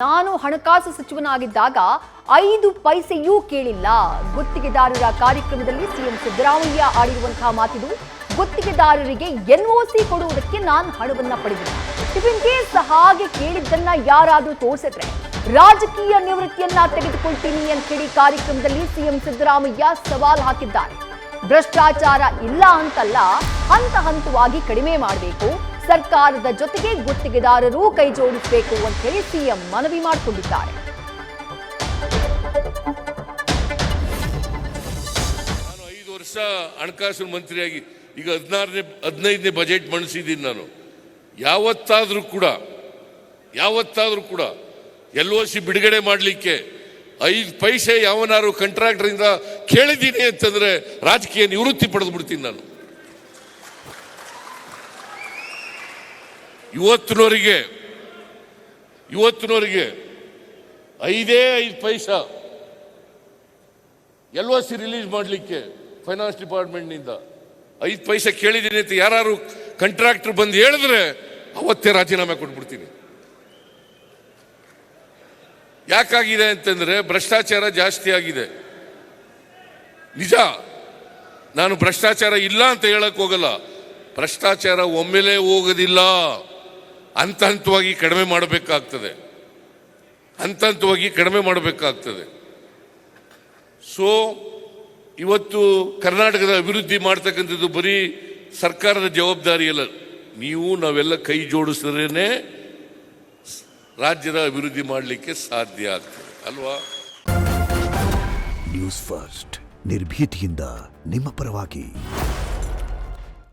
ನಾನು ಹಣಕಾಸು ಸಚಿವನಾಗಿದ್ದಾಗ 5 ಪೈಸೆಯೂ ಕೇಳಿಲ್ಲ. ಗುತ್ತಿಗೆದಾರರ ಕಾರ್ಯಕ್ರಮದಲ್ಲಿ ಸಿಎಂ ಸಿದ್ದರಾಮಯ್ಯ ಆಡಿರುವಂತಹ ಮಾತಿದು. ಗುತ್ತಿಗೆದಾರರಿಗೆ ಎನ್ಒಸಿ ಕೊಡುವುದಕ್ಕೆ ನಾನು ಹಣವನ್ನ ಪಡೆದಿಲ್ಲ. ಇನ್ ಕೇಸ್ ಹಾಗೆ ಕೇಳಿದ್ದನ್ನ ಯಾರಾದರೂ ತೋರಿಸಿದ್ರೆ ರಾಜಕೀಯ ನಿವೃತ್ತಿಯನ್ನ ತೆಗೆದುಕೊಳ್ತೀನಿ ಅಂತ ಹೇಳಿ ಕಾರ್ಯಕ್ರಮದಲ್ಲಿ ಸಿಎಂ ಸಿದ್ದರಾಮಯ್ಯ ಸವಾಲ್ ಹಾಕಿದ್ದಾರೆ. ಭ್ರಷ್ಟಾಚಾರ ಇಲ್ಲ ಅಂತಲ್ಲ, ಹಂತ ಹಂತವಾಗಿ ಕಡಿಮೆ ಮಾಡಬೇಕು, ಸರ್ಕಾರದ ಜೊತೆಗೆ ಗುತ್ತಿಗೆದಾರರು ಕೈ ಜೋಡಿಸಬೇಕು ಅಂತ ಹೇಳಿ ಸಿಎಂ ಮನವಿ ಮಾಡಿಕೊಂಡಿದ್ದಾರೆ. ನಾನು 5 ವರ್ಷ ಹಣಕಾಸು ಮಂತ್ರಿಯಾಗಿ ಈಗ 15ನೇ ಬಜೆಟ್ ಮಂಡಿಸಿದ್ದೀನಿ. ನಾನು ಯಾವತ್ತಾದ್ರೂ ಕೂಡ LOC ಬಿಡುಗಡೆ ಮಾಡಲಿಕ್ಕೆ 5 ಪೈಸೆ ಯಾವನಾರು ಕಾಂಟ್ರಾಕ್ಟರಿಂದ ಕೇಳಿದ್ದೀನಿ ಅಂತಂದ್ರೆ ರಾಜಕೀಯ ನಿವೃತ್ತಿ ಪಡೆದು ಬಿಡ್ತೀನಿ ನಾನು. ಇವತ್ತಿನವರಿಗೆ 5 ಪೈಸಾ LOC ರಿಲೀಸ್ ಮಾಡಲಿಕ್ಕೆ ಫೈನಾನ್ಸ್ ಡಿಪಾರ್ಟ್ಮೆಂಟ್ನಿಂದ 5 ಪೈಸೆ ಕೇಳಿದ್ದೀನಿ ಅಂತ ಯಾರು ಕಾಂಟ್ರಾಕ್ಟರ್ ಬಂದು ಹೇಳಿದ್ರೆ ಅವತ್ತೇ ರಾಜೀನಾಮೆ ಕೊಟ್ಬಿಡ್ತೀನಿ. ಯಾಕಾಗಿದೆ ಅಂತಂದ್ರೆ ಭ್ರಷ್ಟಾಚಾರ ಜಾಸ್ತಿ ಆಗಿದೆ. ನಿಜ, ನಾನು ಭ್ರಷ್ಟಾಚಾರ ಇಲ್ಲ ಅಂತ ಹೇಳಕ್ ಹೋಗಲ್ಲ. ಭ್ರಷ್ಟಾಚಾರ ಒಮ್ಮೆಲೇ ಹೋಗೋದಿಲ್ಲ, ಹಂತ ಹಂತವಾಗಿ ಕಡಿಮೆ ಮಾಡಬೇಕಾಗ್ತದೆ. ಸೊ ಇವತ್ತು ಕರ್ನಾಟಕದ ಅಭಿವೃದ್ಧಿ ಮಾಡ್ತಕ್ಕಂಥದ್ದು ಬರೀ ಸರ್ಕಾರದ ಜವಾಬ್ದಾರಿ ಅಲ್ಲ. ನಾವೆಲ್ಲ ಕೈ ಜೋಡಿಸಿದ್ರೇನೆ ರಾಜ್ಯದ ಅಭಿವೃದ್ಧಿ ಮಾಡಲಿಕ್ಕೆ ಸಾಧ್ಯ ಆಗ್ತದೆ ಅಲ್ವಾ. ನ್ಯೂಸ್ ಫಸ್ಟ್, ನಿರ್ಭೀತಿಯಿಂದ ನಿಮ್ಮ ಪರವಾಗಿ.